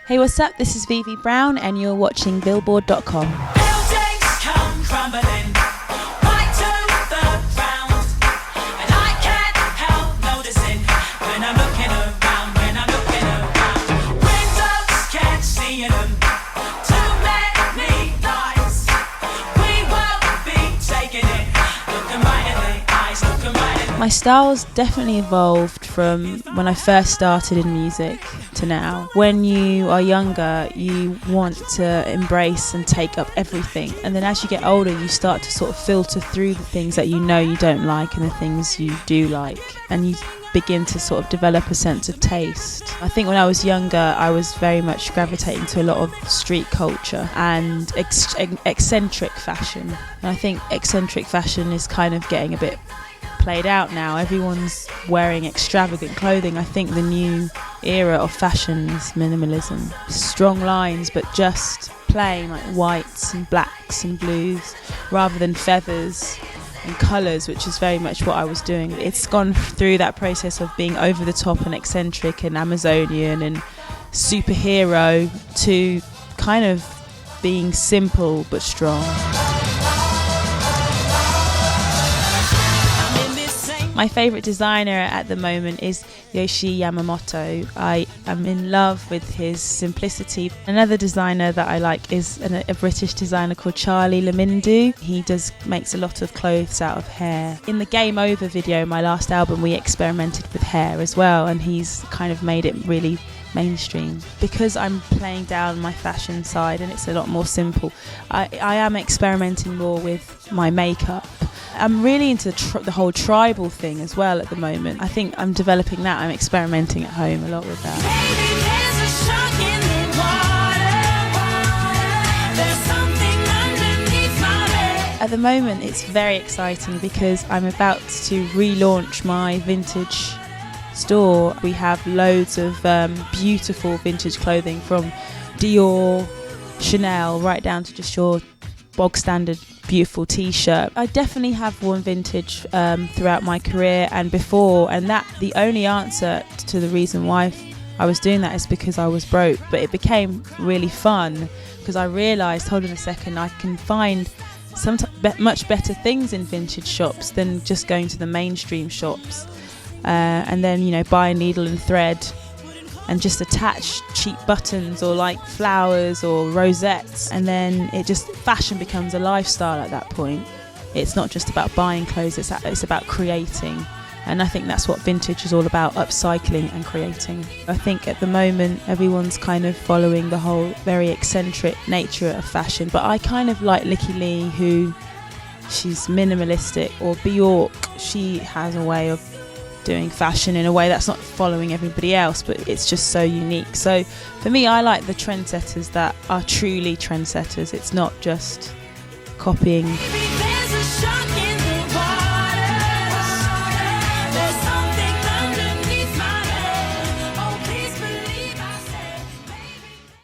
Hey, what's up? This is Vivi Brown and you're watching Billboard.com. Buildings come crumbling right to the ground, and I can't help noticing when I'm looking around, windows can't see in them, too many lights, we won't be taking it, looking right in the eyes, looking right in. My style's definitely evolved from when I first started in music to now. When you are younger, you want to embrace and take up everything, and then as you get older you start to sort of filter through the things that you know you don't like and the things you do like, and you begin to sort of develop a sense of taste. I think when I was younger I was very much gravitating to a lot of street culture and eccentric fashion, and I think eccentric fashion is kind of getting a bit played out now. Everyone's wearing extravagant clothing. I think the new era of fashion is minimalism. Strong lines, but just plain, like whites and blacks and blues, rather than feathers and colours, which is very much what I was doing. It's gone through that process of being over the top and eccentric and Amazonian and superhero to kind of being simple but strong. My favourite designer at the moment is Yohji Yamamoto. I am in love with his simplicity. Another designer that I like is a British designer called Charlie Lamindu. He makes a lot of clothes out of hair. In the Game Over video, my last album, we experimented with hair as well, and he's kind of made it really mainstream. Because I'm playing down my fashion side and it's a lot more simple, I am experimenting more with my makeup. I'm really into the whole tribal thing as well at the moment. I think I'm developing that. I'm experimenting at home a lot with that. At the moment it's very exciting because I'm about to relaunch my vintage store. We have loads of beautiful vintage clothing from Dior, Chanel, right down to just your bog standard beautiful t-shirt. I definitely have worn vintage throughout my career and before, and that the only answer to the reason why I was doing that is because I was broke. But it became really fun because I realised, hold on a second, I can find much better things in vintage shops than just going to the mainstream shops. And then, buy a needle and thread and just attach cheap buttons or like flowers or rosettes, and then fashion becomes a lifestyle at that point. It's not just about buying clothes, it's about creating, and I think that's what vintage is all about, upcycling and creating. I think at the moment everyone's kind of following the whole very eccentric nature of fashion, but I kind of like Licky Lee, who she's minimalistic, or Bjork, she has a way of doing fashion in a way that's not following everybody else, but it's just so unique. So for me, I like the trendsetters that are truly trendsetters. It's not just copying.